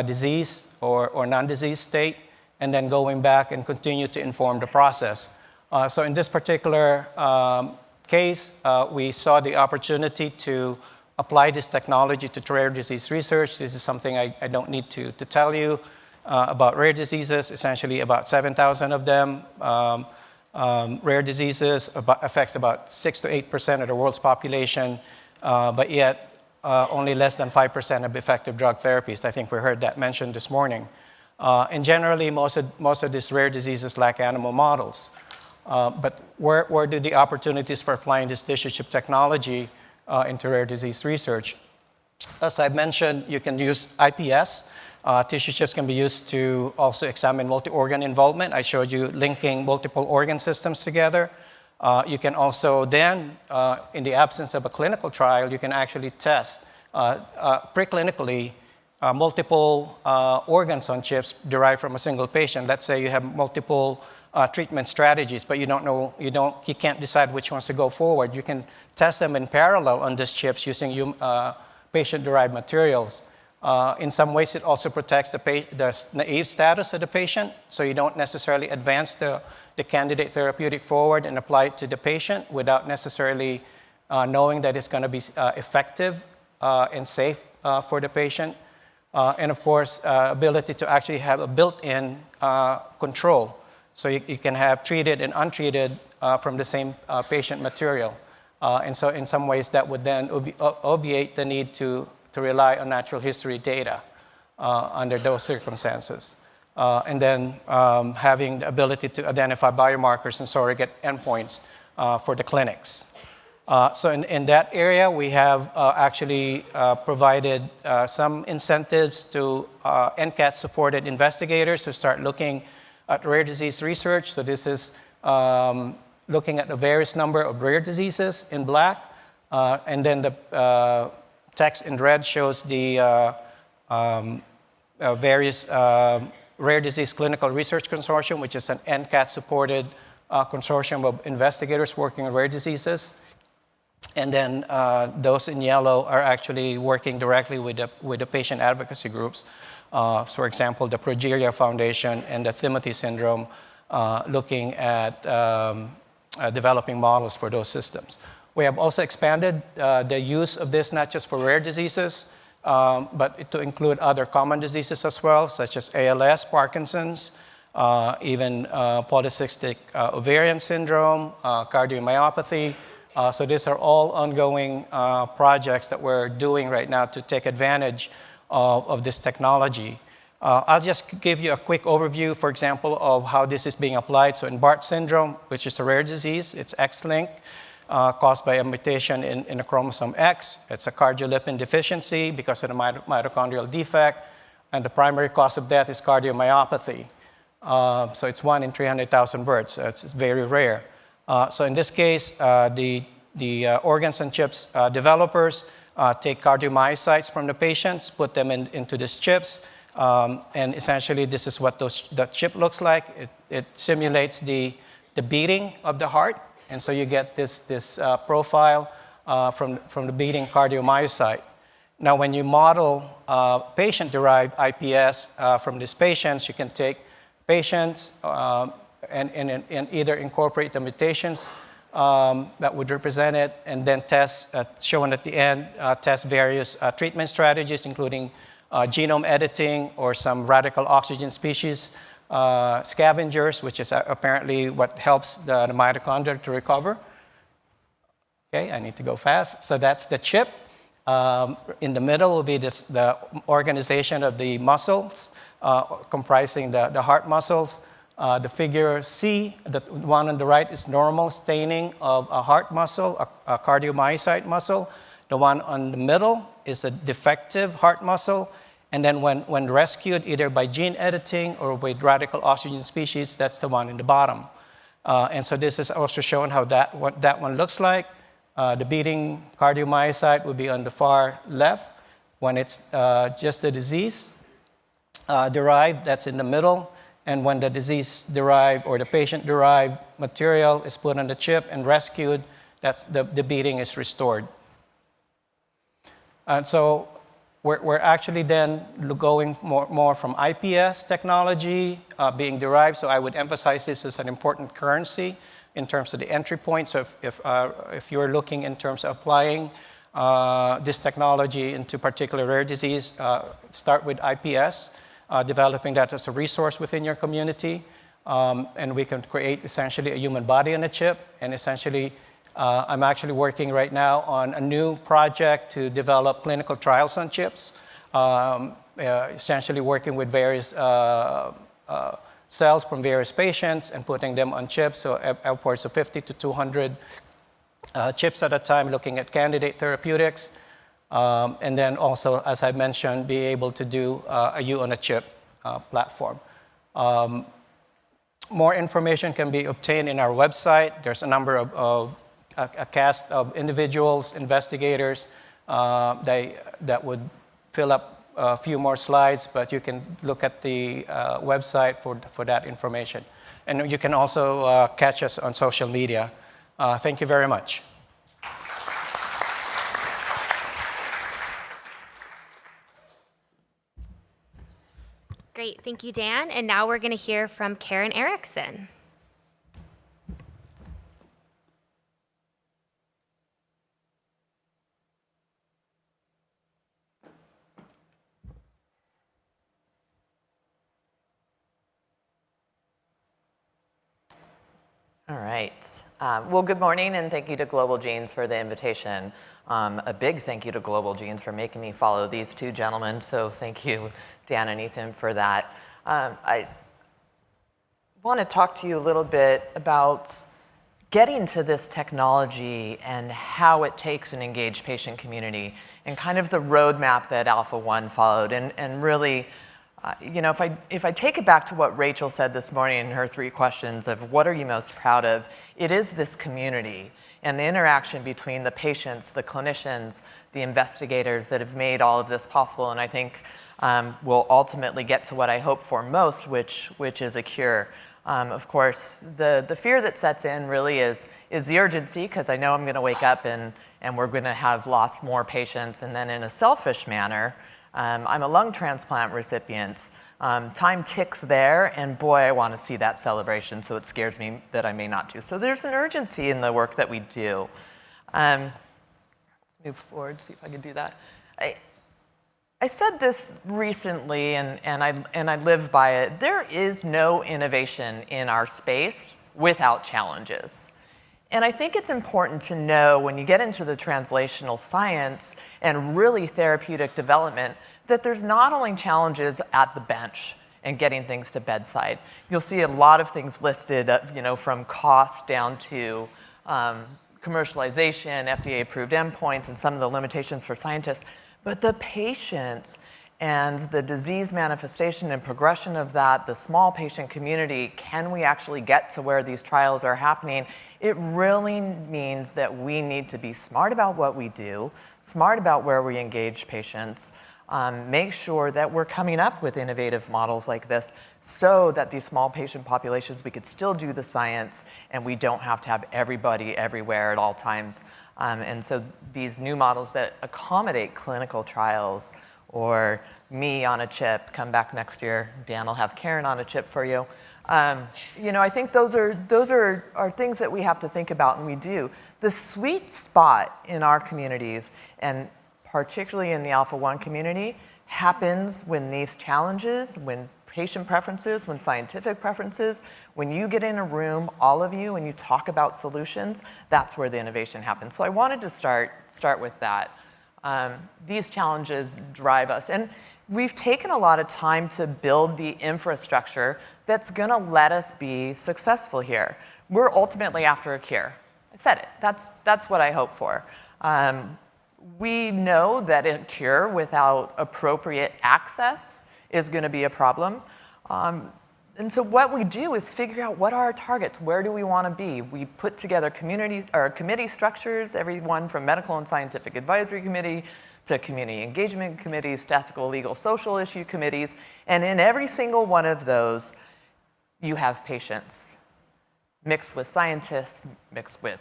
disease or non-disease state, and then going back and continue to inform the process. So in this particular case, we saw the opportunity to apply this technology to rare disease research. This is something I don't need to tell you about rare diseases, essentially about 7,000 of them. Rare diseases affects about 6 to 8% of the world's population, but yet only less than 5% of effective drug therapies. I think we heard that mentioned this morning. And generally, most of these rare diseases lack animal models. But where do the opportunities for applying this tissue chip technology into rare disease research? As I mentioned, you can use iPS. Tissue chips can be used to also examine multi-organ involvement. I showed you linking multiple organ systems together. You can also then, in the absence of a clinical trial, you can actually test preclinically multiple organs on chips derived from a single patient. Let's say you have multiple treatment strategies, but you can't decide which ones to go forward. You can test them in parallel on these chips using patient-derived materials. In some ways, it also protects the naive status of the patient, so you don't necessarily advance the candidate therapeutic forward and apply it to the patient without necessarily knowing that it's going to be effective and safe for the patient. And of course, ability to actually have a built-in control. So you can have treated and untreated from the same patient material. And so in some ways, that would then obviate the need to rely on natural history data under those circumstances. And then having the ability to identify biomarkers and surrogate endpoints for the clinics. So in that area, we have actually provided some incentives to NCATS-supported investigators to start looking at rare disease research. So this is looking at the various number of rare diseases in black, and then the text in red shows the various Rare Disease Clinical Research Consortium, which is an NCATS-supported consortium of investigators working on rare diseases. And then those in yellow are actually working directly with the patient advocacy groups. For example, the Progeria Foundation and the Timothy Syndrome, looking at developing models for those systems. We have also expanded the use of this not just for rare diseases, but to include other common diseases as well, such as ALS, Parkinson's, even polycystic ovarian syndrome, cardiomyopathy. So these are all ongoing projects that we're doing right now to take advantage of this technology. I'll just give you a quick overview, for example, of how this is being applied. So in Barth syndrome, which is a rare disease, it's X-linked, caused by a mutation in a chromosome X. It's a cardiolipin deficiency because of the mitochondrial defect, and the primary cause of death is cardiomyopathy. So it's 1 in 300,000 births. So it's very rare. So in this case, the The organs on chips developers take cardiomyocytes from the patients, put them into these chips, and essentially this is what that chip looks like. It simulates the beating of the heart, and so you get this profile from the beating cardiomyocyte. Now, when you model patient-derived iPS from these patients, you can take patients and either incorporate the mutations that would represent it, and then test, shown at the end, test various treatment strategies, including genome editing or some radical oxygen species scavengers, which is apparently what helps the mitochondria to recover. Okay, I need to go fast. So that's the chip. In the middle will be the organization of the muscles, comprising the heart muscles. The figure C, the one on the right, is normal staining of a heart muscle, a cardiomyocyte muscle. The one on the middle is a defective heart muscle. And then when rescued, either by gene editing or with radical oxygen species, that's the one in the bottom. And so this is also showing how what that one looks like. The beating cardiomyocyte would be on the far left. When it's just the disease derived, that's in the middle. And when the disease-derived or the patient-derived material is put on the chip and rescued, that's the beating is restored. And so we're actually then going more from iPS technology being derived. So I would emphasize this as an important currency in terms of the entry point. So if you're looking in terms of applying this technology into particular rare disease, start with iPS. Developing that as a resource within your community. And we can create essentially a human body on a chip. And essentially, I'm actually working right now on a new project to develop clinical trials on chips, essentially working with various cells from various patients and putting them on chips, so upwards of 50 to 200 chips at a time, looking at candidate therapeutics. And then also, as I mentioned, be able to do a U-on-a-chip platform. More information can be obtained in our website. There's a number of a cast of individuals, investigators that would fill up a few more slides, but you can look at the website for that information. And you can also catch us on social media. Thank you very much. Great, thank you, Dan. And now we're going to hear from Karen Erickson. All right. Well, good morning, and thank you to Global Genes for the invitation. A big thank you to Global Genes for making me follow these two gentlemen, so thank you, Dan and Ethan, for that. I want to talk to you a little bit about getting to this technology and how it takes an engaged patient community and kind of the roadmap that Alpha-1 followed. And really, you know, if I take it back to what Rachel said this morning in her 3 questions of what are you most proud of, it is this community and the interaction between the patients, the clinicians, the investigators that have made all of this possible. And I think we'll ultimately get to what I hope for most, which is a cure. Of course, the fear that sets in really is the urgency, because I know I'm going to wake up and we're going to have lost more patients. And then in a selfish manner, I'm a lung transplant recipient. Time ticks there, and boy, I want to see that celebration, so it scares me that I may not do. So there's an urgency in the work that we do. Let's move forward, see if I can do that. I said this recently, and I live by it. There is no innovation in our space without challenges. And I think it's important to know when you get into the translational science and really therapeutic development that there's not only challenges at the bench and getting things to bedside. You'll see a lot of things listed, you know, from cost down to commercialization, FDA-approved endpoints, and some of the limitations for scientists. But the patients and the disease manifestation and progression of that, the small patient community, can we actually get to where these trials are happening? It really means that we need to be smart about what we do, smart about where we engage patients, make sure that we're coming up with innovative models like this so that these small patient populations, we could still do the science and we don't have to have everybody everywhere at all times. And so these new models that accommodate clinical trials, or me on a chip, come back next year, Dan will have Karen on a chip for you. I think those are things that we have to think about, and we do. The sweet spot in our communities, and particularly in the Alpha-1 community, happens when these challenges, when patient preferences, when scientific preferences, when you get in a room, all of you, and you talk about solutions, that's where the innovation happens. So I wanted to start with that. These challenges drive us. And we've taken a lot of time to build the infrastructure that's going to let us be successful here. We're ultimately after a cure. I said it. That's what I hope for. We know that a cure without appropriate access is going to be a problem. And so what we do is figure out what are our targets, where do we want to be. We put together committee structures, everyone from medical and scientific advisory committee to community engagement committees, to ethical, legal, social issue committees. And in every single one of those, you have patients mixed with scientists, mixed with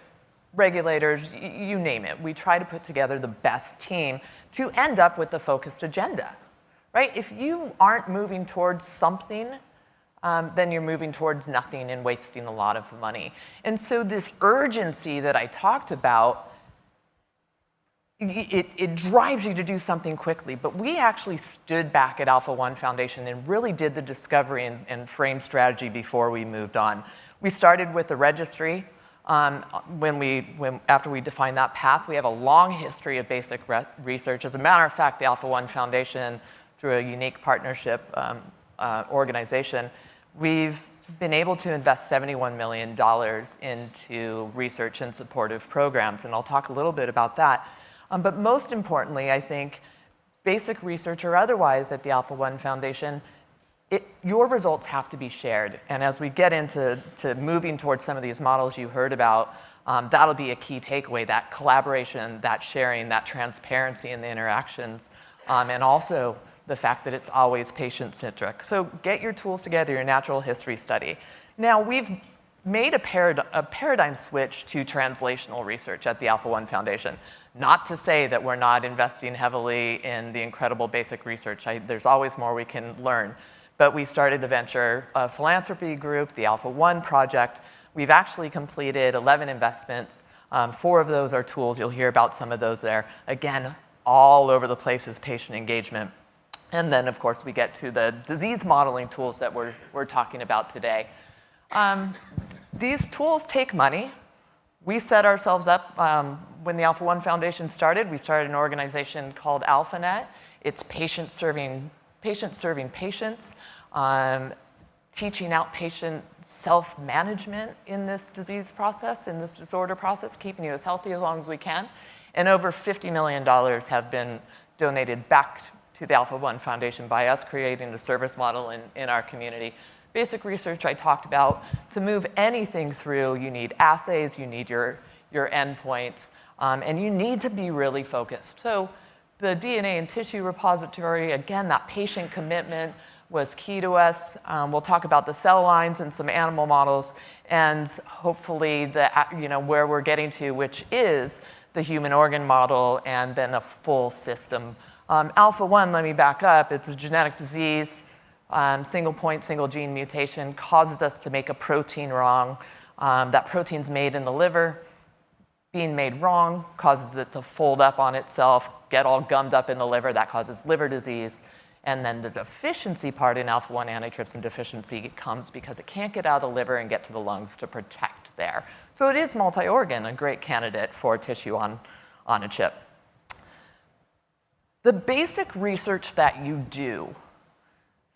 regulators, you name it. We try to put together the best team to end up with the focused agenda, right? If you aren't moving towards something, then you're moving towards nothing and wasting a lot of money. And so this urgency that I talked about, it drives you to do something quickly. But we actually stood back at Alpha-1 Foundation and really did the discovery and frame strategy before we moved on. We started with the registry. After we defined that path, we have a long history of basic research. As a matter of fact, the Alpha-1 Foundation, through a unique partnership organization, we've been able to invest $71 million into research and supportive programs, and I'll talk a little bit about that. But most importantly, I think, basic research or otherwise at the Alpha-1 Foundation, your results have to be shared. And as we get into moving towards some of these models you heard about, that'll be a key takeaway, that collaboration, that sharing, that transparency in the interactions, and also the fact that it's always patient-centric. So get your tools together, your natural history study. Now, we've made a paradigm switch to translational research at the Alpha-1 Foundation. Not to say that we're not investing heavily in the incredible basic research. There's always more we can learn. But we started a venture philanthropy group, the Alpha-1 Project. We've actually completed 11 investments. 4 of those are tools. You'll hear about some of those there. Again, all over the place is patient engagement. And then, of course, we get to the disease modeling tools that we're talking about today. These tools take money. We set ourselves up, when the Alpha-1 Foundation started, we started an organization called Alphanet. It's patient-serving patients, teaching outpatient self-management in this disease process, in this disorder process, keeping you as healthy as long as we can. And over $50 million have been donated back to the Alpha-1 Foundation by us creating the service model in our community. Basic research I talked about. To move anything through, you need assays, you need your endpoints, and you need to be really focused. So the DNA and tissue repository, again, that patient commitment was key to us. We'll talk about the cell lines and some animal models, and hopefully where we're getting to, which is the human organ model and then a full system. Alpha-1, let me back up, it's a genetic disease. Single point, single gene mutation causes us to make a protein wrong. That protein's made in the liver. Being made wrong causes it to fold up on itself, get all gummed up in the liver. That causes liver disease. And then the deficiency part in alpha-1 antitrypsin deficiency comes because it can't get out of the liver and get to the lungs to protect there. So it is multi-organ, a great candidate for tissue on a chip. The basic research that you do,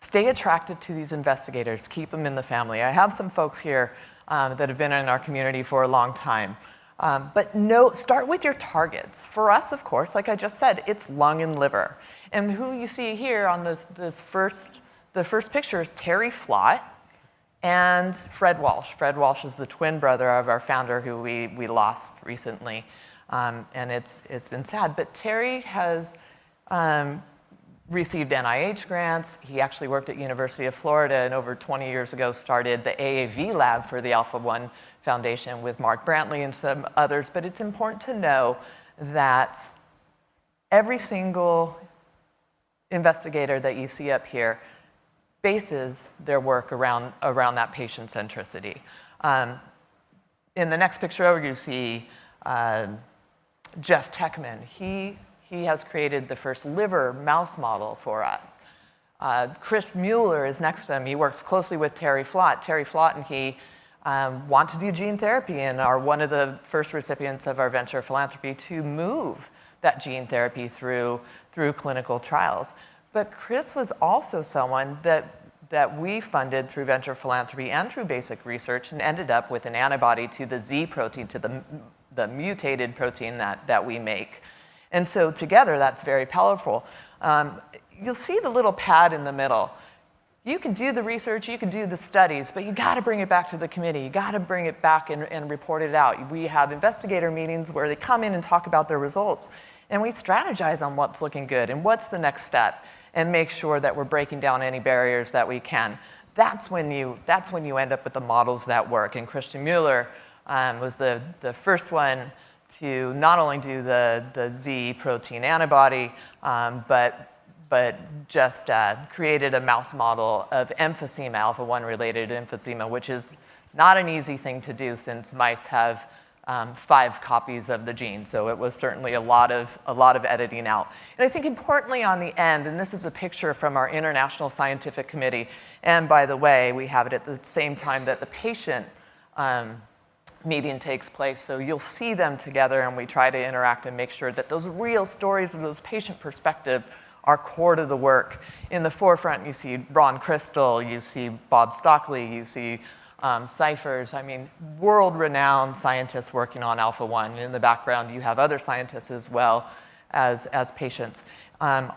stay attractive to these investigators, keep them in the family. I have some folks here that have been in our community for a long time. But start with your targets. For us, of course, like I just said, it's lung and liver. And who you see here on the first picture is Terry Flott and Fred Walsh. Fred Walsh is the twin brother of our founder who we lost recently. And it's been sad. But Terry has received NIH grants. He actually worked at University of Florida and over 20 years ago started the AAV lab for the Alpha-1 Foundation with Mark Brantley and some others. But it's important to know that every single investigator that you see up here bases their work around that patient centricity. In the next picture over, you see Jeff Techman. He has created the first liver mouse model for us. Chris Mueller is next to him. He works closely with Terry Flott. Terry Flott and he want to do gene therapy and are one of the first recipients of our venture philanthropy to move that gene therapy through clinical trials. But Chris was also someone that we funded through venture philanthropy and through basic research and ended up with an antibody to the Z protein, to the mutated protein that we make. And so together, that's very powerful. You'll see the little pad in the middle. You can do the research, you can do the studies, but you got to bring it back to the committee. You got to bring it back and report it out. We have investigator meetings where they come in and talk about their results. And we strategize on what's looking good and what's the next step and make sure that we're breaking down any barriers that we can. That's when you end up with the models that work. And Christian Mueller was the first one to not only do the Z protein antibody, but just created a mouse model of emphysema, alpha-1 related emphysema, which is not an easy thing to do since mice have 5 copies of the gene. So it was certainly a lot of editing out. And I think importantly on the end, and this is a picture from our International Scientific Committee, and by the way, we have it at the same time that the patient meeting takes place. So you'll see them together and we try to interact and make sure that those real stories and those patient perspectives are core to the work. In the forefront, you see Ron Crystal, you see Bob Stockley, you see Cyphers. I mean, world-renowned scientists working on Alpha-1. In the background, you have other scientists as well as patients.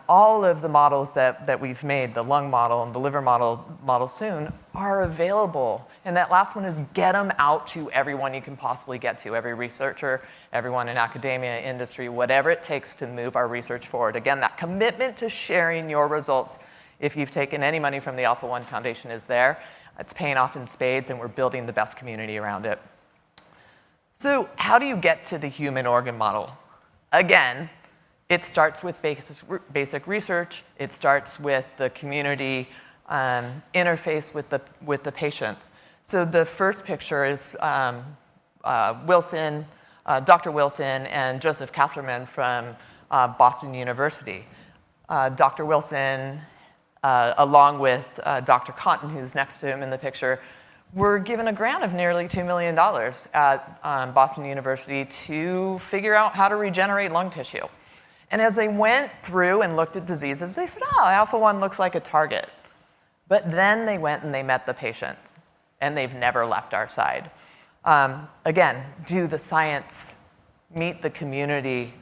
All of the models that we've made, the lung model and the liver model soon, are available. And that last one is get them out to everyone you can possibly get to, every researcher, everyone in academia, industry, whatever it takes to move our research forward. Again, that commitment to sharing your results, if you've taken any money from the Alpha-1 Foundation, is there. It's paying off in spades, and we're building the best community around it. So how do you get to the human organ model? Again, it starts with basic research. It starts with the community interface with the patients. So the first picture is Wilson, Dr. Wilson and Joseph Kasserman from Boston University. Dr. Wilson, along with Dr. Cotton, who's next to him in the picture, were given a grant of nearly $2 million at Boston University to figure out how to regenerate lung tissue. And as they went through and looked at diseases, they said, oh, Alpha-1 looks like a target. But then they went and they met the patients, and they've never left our side. Again, do the science, meet the community.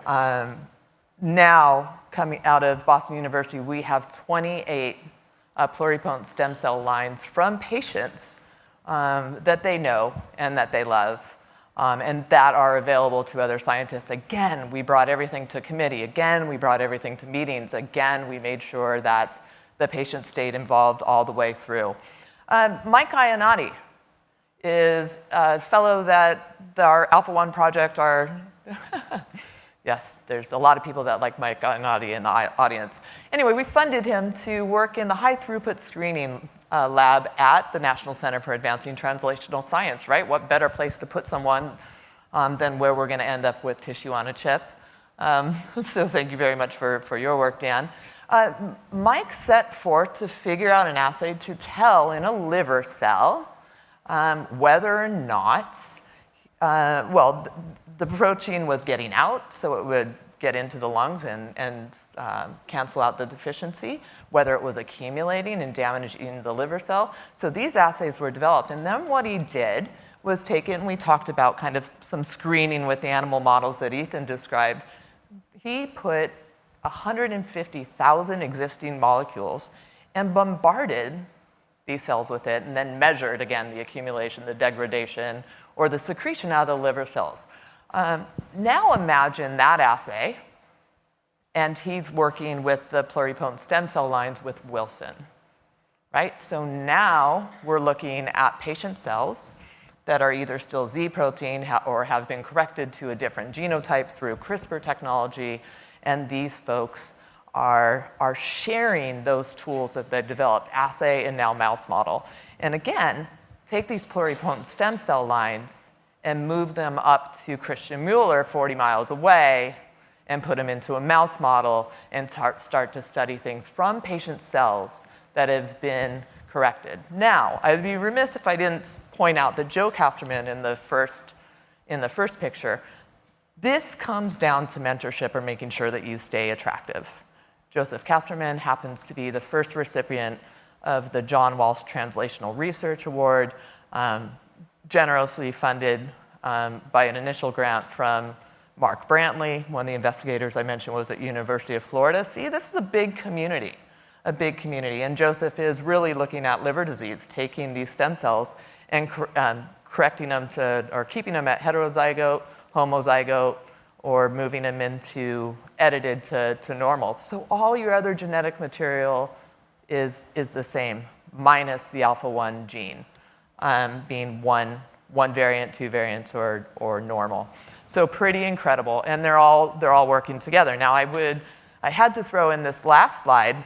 Now, coming out of Boston University, we have 28 pluripotent stem cell lines from patients that they know and that they love. And that are available to other scientists. Again, we brought everything to committee. Again, we brought everything to meetings. Again, we made sure that the patient stayed involved all the way through. Mike Iannotti is a fellow that our Alpha-1 project are, yes, there's a lot of people that like Mike Iannotti in the audience. Anyway, we funded him to work in the high throughput screening lab at the National Center for Advancing Translational Science, right? What better place to put someone than where we're going to end up with tissue on a chip. So thank you very much for your work, Dan. Mike set forth to figure out an assay to tell in a liver cell whether or not, well, the protein was getting out, so it would get into the lungs and cancel out the deficiency, whether it was accumulating and damaging the liver cell. So these assays were developed. And then what he did was taken. We talked about kind of some screening with the animal models that Ethan described. He put 150,000 existing molecules and bombarded these cells with it and then measured, again, the accumulation, the degradation, or the secretion out of the liver cells. Now imagine that assay, and he's working with the pluripotent stem cell lines with Wilson, right? So now we're looking at patient cells that are either still Z protein or have been corrected to a different genotype through CRISPR technology, and these folks are sharing those tools that they've developed, assay and now mouse model. And again, take these pluripotent stem cell lines and move them up to Christian Mueller 40 miles away and put them into a mouse model and start to study things from patient cells that have been corrected. Now, I'd be remiss if I didn't point out that Joe Casterman in the first picture, this comes down to mentorship or making sure that you stay attractive. Joseph Casterman happens to be the first recipient of the John Walsh Translational Research Award, generously funded by an initial grant from Mark Brantley. One of the investigators I mentioned was at University of Florida. See, this is a big community. And Joseph is really looking at liver disease, taking these stem cells and correcting them to, or keeping them at heterozygote, homozygote, or moving them into edited to normal. So all your other genetic material is the same, minus the alpha-1 gene, being one variant, two variants, or normal. So pretty incredible, and they're all working together. Now I had to throw in this last slide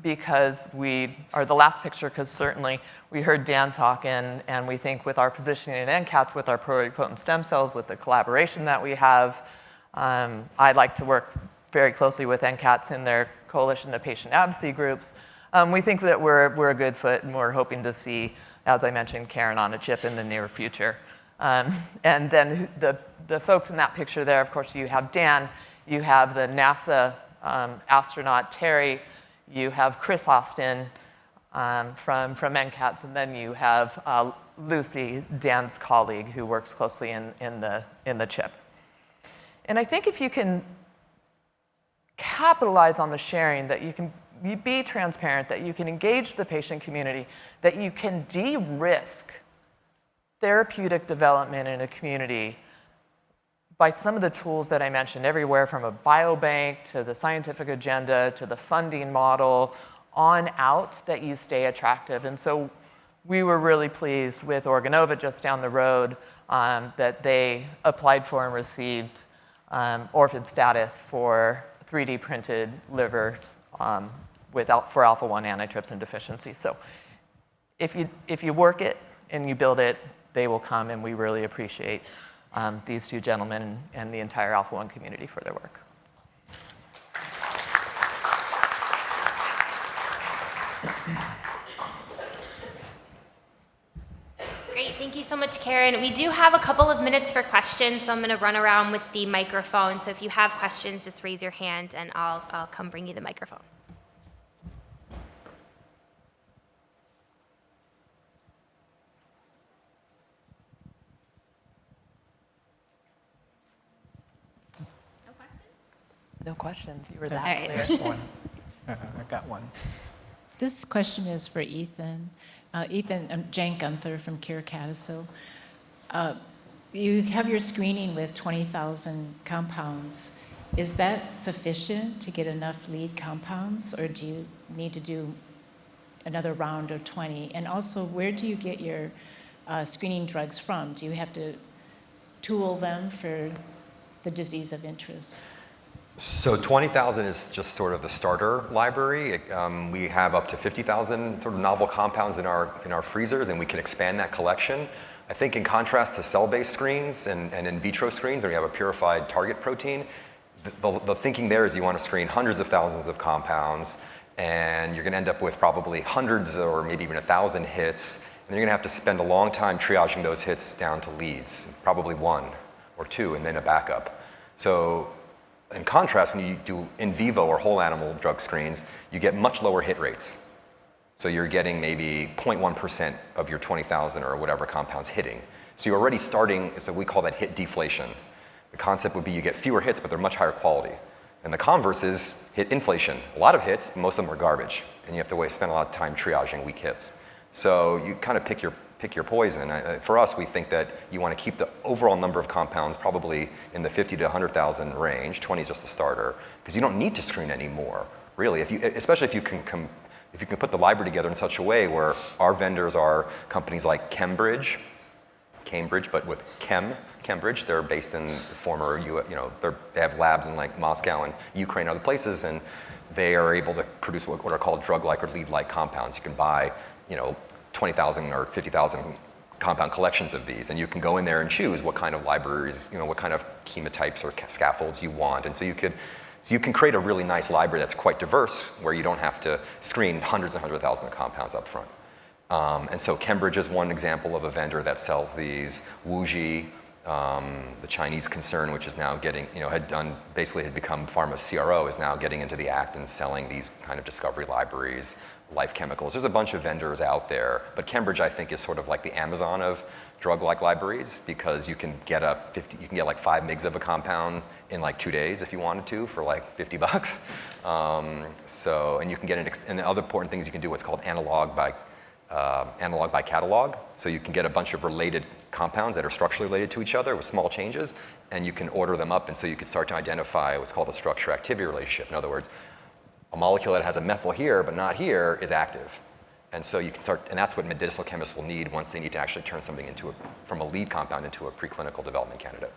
because the last picture, because certainly we heard Dan talk, and we think with our positioning in NCATS, with our pluripotent stem cells, with the collaboration that we have, I'd like to work very closely with NCATS in their coalition of patient advocacy groups. We think that we're a good fit, and we're hoping to see, as I mentioned, Karen on a chip in the near future. And then the folks in that picture there, of course, you have Dan, you have the NASA astronaut Terry, you have Chris Austin from NCATS, and then you have Lucy, Dan's colleague, who works closely in the chip. And I think if you can capitalize on the sharing, that you can be transparent, that you can engage the patient community, that you can de-risk therapeutic development in a community by some of the tools that I mentioned, everywhere from a biobank to the scientific agenda to the funding model on out, that you stay attractive. And so we were really pleased with Organova just down the road that they applied for and received orphan status for 3D printed livers for alpha-1 antitrypsin deficiency. So if you work it and you build it, they will come, and we really appreciate these two gentlemen and the entire Alpha-1 community for their work. Great, thank you so much, Karen. We do have a couple of minutes for questions, so I'm going to run around with the microphone. So if you have questions, just raise your hand, and I'll come bring you the microphone. No questions. You were that All right. clear. There's one. I got one. This question is for Ethan. Ethan, Jen Gunther from Cure Catasil. You have your screening with 20,000 compounds. Is that sufficient to get enough lead compounds, or do you need to do another round of 20? And also, where do you get your screening drugs from? Do you have to tool them for the disease of interest? So 20,000 is just sort of the starter library. We have up to 50,000 sort of novel compounds in our freezers, and we can expand that collection. I think in contrast to cell-based screens and in vitro screens, where you have a purified target protein, the thinking there is you want to screen hundreds of thousands of compounds, and you're going to end up with probably hundreds or maybe even 1,000 hits, and you're going to have to spend a long time triaging those hits down to leads, probably one or two, and then a backup. So in contrast, when you do in vivo or whole animal drug screens, you get much lower hit rates. So you're getting maybe 0.1% of your 20,000 or whatever compounds hitting. So you're already starting, so we call that hit deflation. The concept would be you get fewer hits, but they're much higher quality. And the converse is hit inflation. A lot of hits, most of them are garbage, and you have to spend a lot of time triaging weak hits. So you kind of pick your poison. For us, we think that you want to keep the overall number of compounds probably in the 50 to 100,000 range. 20 is just a starter, because you don't need to screen any more, really. Especially if you can put the library together in such a way where our vendors are companies like Cambridge, but with Cambridge. They're based in former, they have labs in like Moscow and Ukraine and other places, and they are able to produce what are called drug-like or lead-like compounds. You can buy, 20,000 or 50,000 compound collections of these, and you can go in there and choose what kind of libraries, what kind of chemotypes or scaffolds you want, and so you can create a really nice library that's quite diverse, where you don't have to screen hundreds and hundreds of thousands of compounds up front. And so Cambridge is one example of a vendor that sells these. Wuxi, the Chinese concern, which is now getting, had become pharma's CRO, is now getting into the act and selling these kind of discovery libraries, Life Chemicals. There's a bunch of vendors out there, but Cambridge, I think, is sort of like the Amazon of drug-like libraries, because you can get like 5 mgs of a compound in like 2 days if you wanted to for like $50. And you can get and the other important things, you can do what's called analog by catalog. So you can get a bunch of related compounds that are structurally related to each other with small changes, and you can order them up, and so you can start to identify what's called a structure-activity relationship. In other words, a molecule that has a methyl here but not here is active. And so you can start, and that's what medicinal chemists will need once they need to actually turn something from a lead compound into a preclinical development candidate.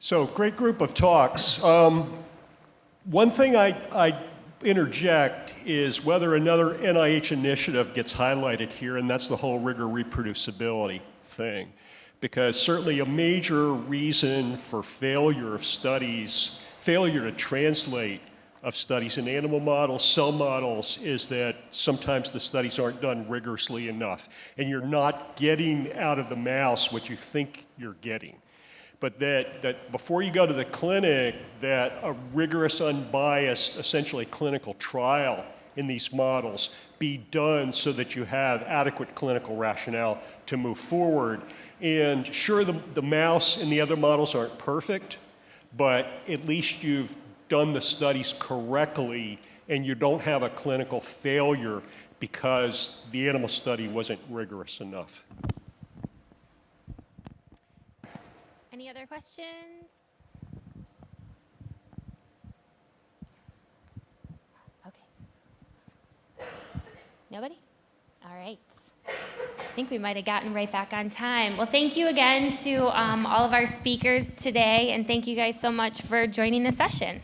So, great group of talks. One thing I interject is whether another NIH initiative gets highlighted here, and that's the whole rigor reproducibility thing. Because certainly a major reason for failure of studies, failure to translate of studies in animal models, cell models, is that sometimes the studies aren't done rigorously enough, and you're not getting out of the mouse what you think you're getting. But that before you go to the clinic, that a rigorous, unbiased, essentially clinical trial in these models be done so that you have adequate clinical rationale to move forward. And sure, the mouse and the other models aren't perfect, but at least you've done the studies correctly and you don't have a clinical failure because the animal study wasn't rigorous enough. Any other questions? Okay. Nobody? All right. I think we might have gotten right back on time. Well, thank you again to all of our speakers today, and thank you guys so much for joining the session.